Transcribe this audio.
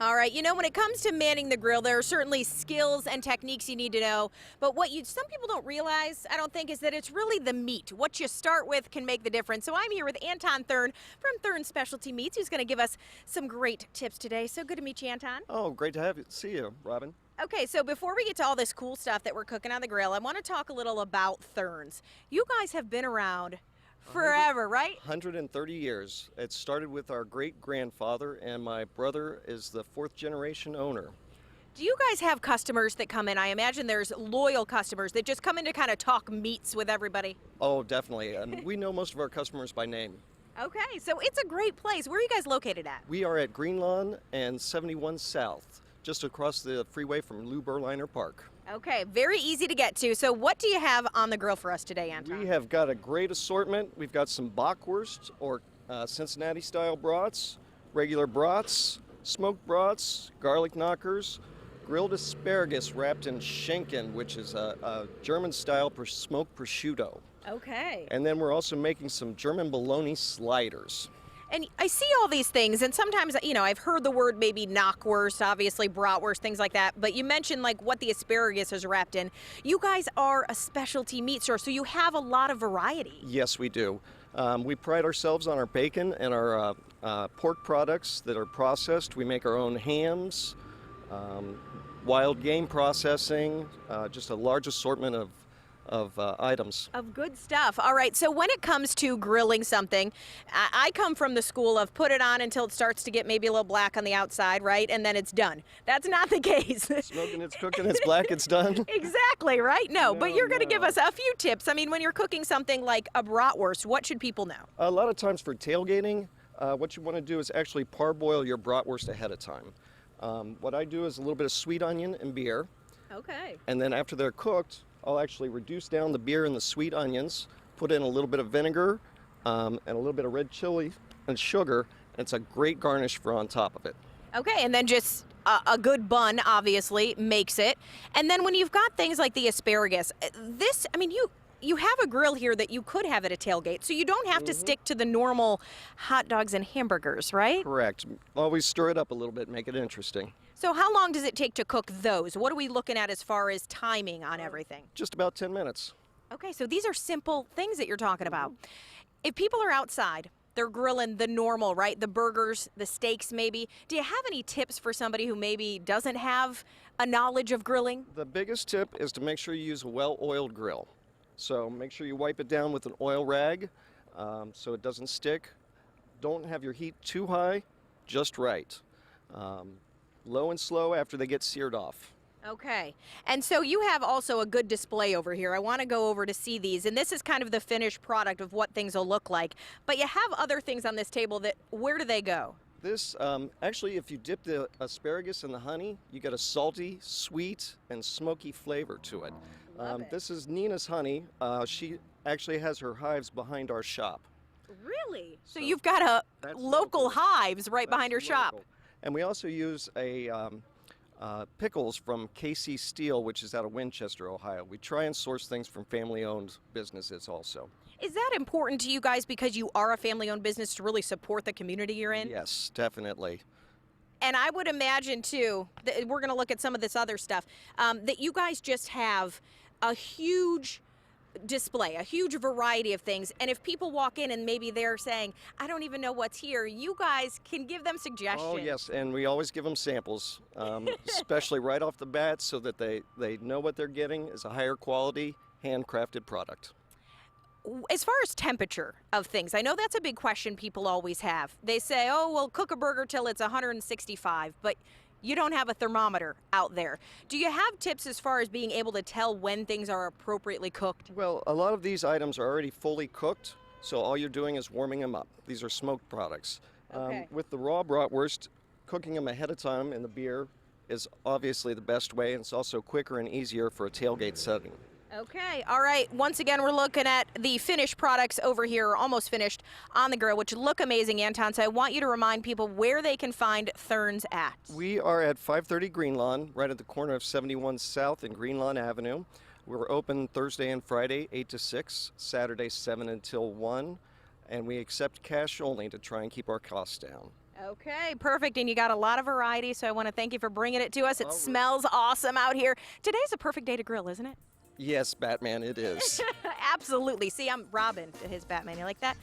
All right, when it comes to manning the grill, there are certainly skills and techniques you need to know. But some people don't realize, I don't think, is that it's really the meat. What you start with can make the difference. So I'm here with Anton Thurn from Thurn Specialty Meats, who's going to give us some great tips today. So good to meet you, Anton. Oh, great to see you, Robin. Okay, so before we get to all this cool stuff that we're cooking on the grill, I want to talk a little about Thurns. You guys have been around forever, right? 130 years. It started with our great-grandfather, and my brother is the fourth generation owner. Do you guys have customers that come in? I imagine there's loyal customers that just come in to kind of talk meats with everybody. Oh, definitely. And we know most of our customers by name. Okay, so it's a great place. Where are you guys located at? We are at Green Lawn and 71 South, just across the freeway from Lou Berliner Park. Okay, very easy to get to. So what do you have on the grill for us today, Anton? We have got a great assortment. We've got some bockwurst or Cincinnati-style brats, regular brats, smoked brats, garlic knockers, grilled asparagus wrapped in schinken, which is a German-style smoked prosciutto. Okay. And then we're also making some German bologna sliders. And I see all these things, and sometimes, I've heard the word maybe knockwurst, obviously bratwurst, things like that, but you mentioned like what the asparagus is wrapped in. You guys are a specialty meat store, so you have a lot of variety. Yes, we do. We pride ourselves on our bacon and our pork products that are processed. We make our own hams, wild game processing, just a large assortment of items. Of good stuff. All right, so when it comes to grilling something, I come from the school of put it on until it starts to get maybe a little black on the outside, right? And then it's done. That's not the case. Smoking, it's cooking, it's black, it's done. Exactly, right? No, but you're going to no. give us a few tips. I mean, when you're cooking something like a bratwurst, what should people know? A lot of times for tailgating, what you want to do is actually parboil your bratwurst ahead of time. What I do is a little bit of sweet onion and beer. Okay. And then after they're cooked, I'll actually reduce down the beer and the sweet onions, put in a little bit of vinegar and a little bit of red chili and sugar, and it's a great garnish for on top of it. Okay, and then just a good bun, obviously, makes it. And then when you've got things like the asparagus, you have a grill here that you could have at a tailgate, so you don't have to stick to the normal hot dogs and hamburgers, right? Correct. Always stir it up a little bit, make it interesting. So how long does it take to cook those? What are we looking at as far as timing on everything? Just about 10 minutes. Okay, so these are simple things that you're talking about. If people are outside, they're grilling the normal, right? The burgers, the steaks maybe. Do you have any tips for somebody who maybe doesn't have a knowledge of grilling? The biggest tip is to make sure you use a well-oiled grill. So make sure you wipe it down with an oil rag so it doesn't stick. Don't have your heat too high, just right. Low and slow after they get seared off. Okay, and so you have also a good display over here. I want to go over to see these, and this is kind of the finished product of what things will look like. But you have other things on this table that, where do they go? This, actually, if you dip the asparagus in the honey, you get a salty, sweet, and smoky flavor to it. Love it. This is Nina's honey. She actually has her hives behind our shop. Really? So So you've got that's local local. hives right behind your That's shop. local. And we also use pickles from KC Steel, which is out of Winchester, Ohio. We try and source things from family-owned businesses also. Is that important to you guys because you are a family-owned business to really support the community you're in? Yes, definitely. And I would imagine, too, that we're going to look at some of this other stuff, that you guys just have a huge display, a huge variety of things. And if people walk in and maybe they're saying, I don't even know what's here, you guys can give them suggestions. Oh, yes, and we always give them samples, especially right off the bat so that they know what they're getting is a higher quality, handcrafted product. As far as temperature of things, I know that's a big question people always have. They say, oh, well, cook a burger till it's 165, but you don't have a thermometer out there. Do you have tips as far as being able to tell when things are appropriately cooked? Well, a lot of these items are already fully cooked, so all you're doing is warming them up. These are smoked products. Okay. With the raw bratwurst, cooking them ahead of time in the beer is obviously the best way, and it's also quicker and easier for a tailgate setting. Okay, all right. Once again, we're looking at the finished products over here, almost finished, on the grill, which look amazing, Anton. So I want you to remind people where they can find Thurn's at. We are at 530 Green Lawn, right at the corner of 71 South and Green Lawn Avenue. We're open Thursday and Friday, 8 to 6, Saturday, 7 until 1, and we accept cash only to try and keep our costs down. Okay, perfect. And you got a lot of variety, so I want to thank you for bringing it to us. It All right. smells awesome out here. Today's a perfect day to grill, isn't it? Yes, Batman, it is. Absolutely. See, I'm Robin to his Batman. You like that?